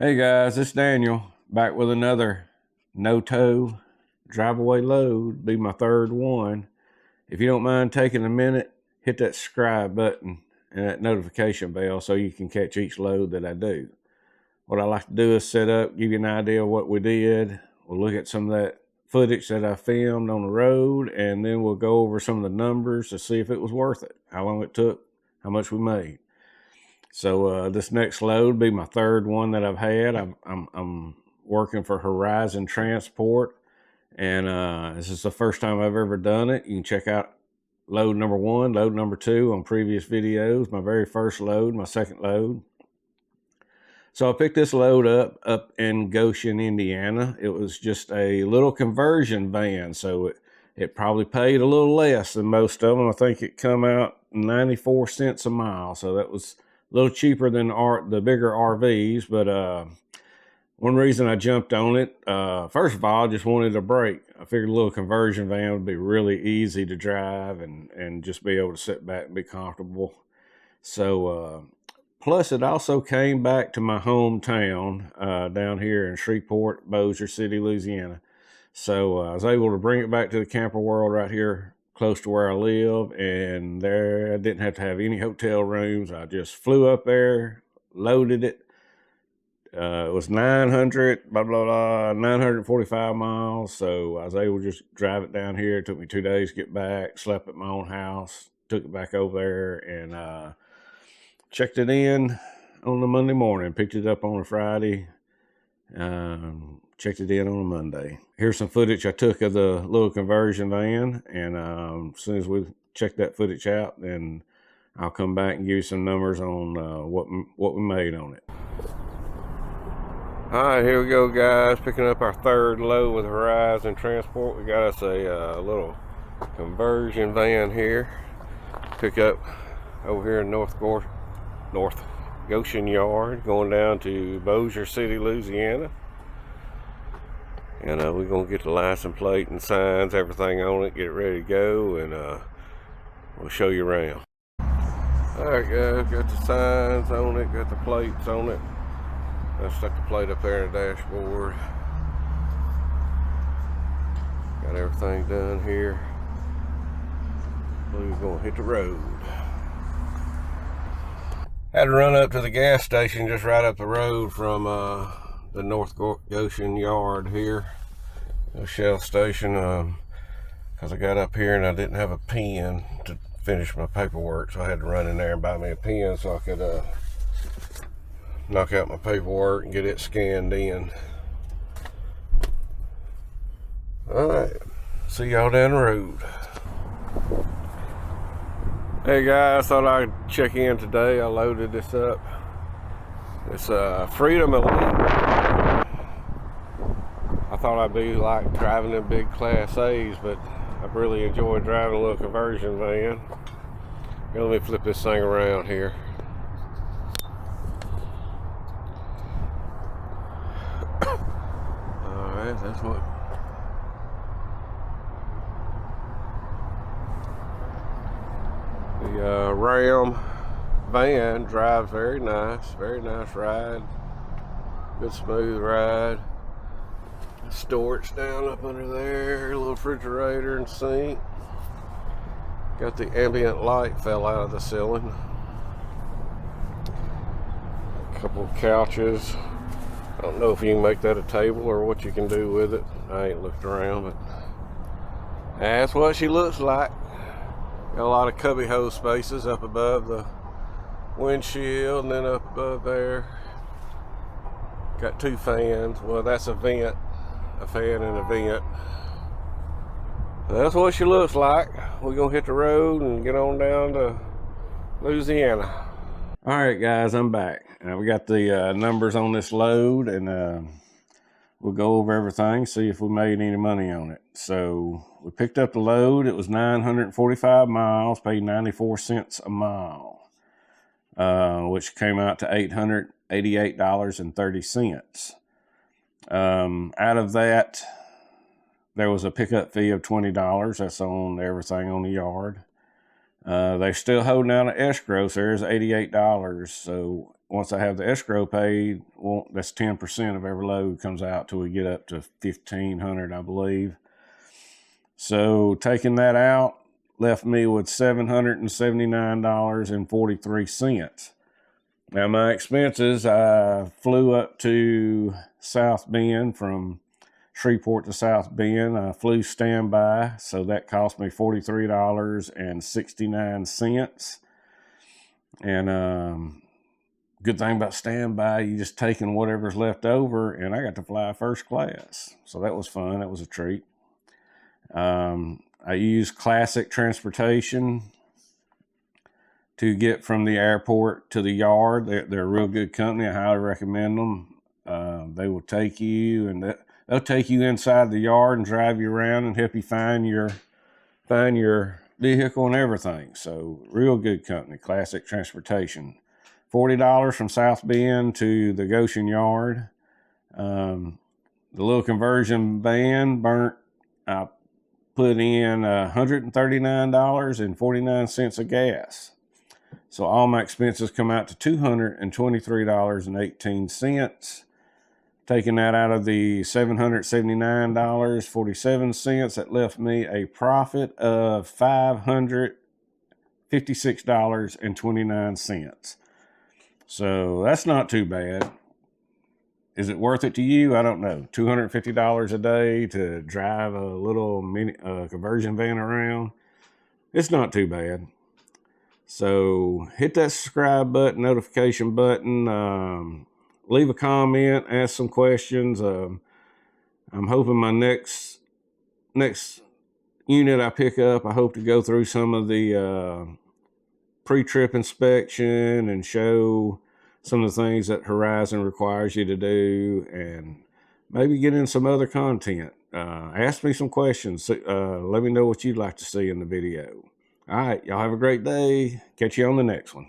Hey guys, it's Daniel back with another no-tow drive-away load. Be my third one. If you don't mind taking a minute, hit that subscribe button and that notification bell so you can catch each load that I do. What I like to do is set up, give you an idea of what we did. We'll look at some of that footage that I filmed on the road, and then we'll go over some of the numbers to see if it was worth it, how long it took, how much we made. So this next load be my third one that I've had. I'm working for Horizon Transport, and this is the first time I've ever done it. You can check out load number one, load number two on previous videos. My very first load, my second load. So I picked this load up in Goshen, Indiana. It was just a little conversion van, so it probably paid a little less than most of them. I think it come out 94 cents a mile, so that was a little cheaper than the bigger RVs. But one reason I jumped on it, first of all, I just wanted a break. I figured a little conversion van would be really easy to drive and just be able to sit back and be comfortable. So plus, it also came back to my hometown down here in Shreveport, Bossier City, Louisiana. So I was able to bring it back to the camper world right here close to where I live, and there I didn't have to have any hotel rooms. I just flew up there, loaded it. It was 945 miles. So I was able to just drive it down here. It took me 2 days to get back, slept at my own house, took it back over there, and checked it in on the Monday morning, picked it up on a Friday, checked it in on a Monday. Here's some footage I took of the little conversion van, and as soon as we check that footage out, then I'll come back and give you some numbers on what we made on it. All right, here we go, guys. Picking up our third load with Horizon Transport. We got us a little conversion van here. Pick up over here in North Goshen Yard, going down to Bossier City, Louisiana. And we're going to get the license plate and signs, everything on it, get it ready to go, and we'll show you around. Alright guys, got the signs on it, got the plates on it. I stuck the plate up there in the dashboard. Got everything done here. We're going to hit the road. Had to run up to the gas station just right up the road from the North Goshen Yard here, the Shell station, because I got up here and I didn't have a pen to finish my paperwork, so I had to run in there and buy me a pen so I could knock out my paperwork and get it scanned in. Alright, see y'all down the road. Hey guys, thought I'd check in today. I loaded this up. It's Freedom Elite. I thought I'd be like driving in big Class A's, but I've really enjoyed driving a little conversion van. Let me flip this thing around here. Alright, that's what. The Ram van drives very nice ride, good smooth ride. Storage down up under there, a little refrigerator and sink. Got the ambient light fell out of the ceiling. A couple of couches. I don't know if you can make that a table or what you can do with it. I ain't looked around, but that's what she looks like. Got a lot of cubby hole spaces up above the windshield, and then up above there got two fans. Well, that's a vent, a fan and a vent. That's what she looks like. We're gonna hit the road and get on down to Louisiana. All right guys, I'm back. We got the numbers on this load, and we'll go over everything, see if we made any money on it. So we picked up the load. It was 945 miles, paid 94 cents a mile, which came out to $888.30. Out of that, there was a pickup fee of $20. That's on everything on the yard. They're still holding out an escrow, so there's $88. So once I have the escrow paid, well, that's 10% of every load comes out till we get up to $1,500, I believe. So taking that out left me with $779.43. Now my expenses, I flew up to South Bend from Shreveport to South Bend. I flew standby, so that cost me $43.69. And good thing about standby, you just taking whatever's left over, and I got to fly first class. So that was fun. That was a treat. I used Classic Transportation to get from the airport to the yard. They're a real good company. I highly recommend them. They will take you, and they'll take you inside the yard and drive you around and help you find your vehicle and everything. So real good company, Classic Transportation. $40 from South Bend to the Goshen yard. The little conversion van burnt, I put in $139.49 of gas. So all my expenses come out to $223.18. Taking that out of the $779.47, that left me a profit of $556.29. So that's not too bad. Is it worth it to you? I don't know. $250 a day to drive a little mini conversion van around. It's not too bad. So hit that subscribe button, notification button. Leave a comment, ask some questions. I'm hoping my next unit I pick up, I hope to go through some of the pre-trip inspection and show some of the things that Horizon requires you to do, and maybe get in some other content. Ask me some questions. Let me know what you'd like to see in the video. All right, y'all have a great day. Catch you on the next one.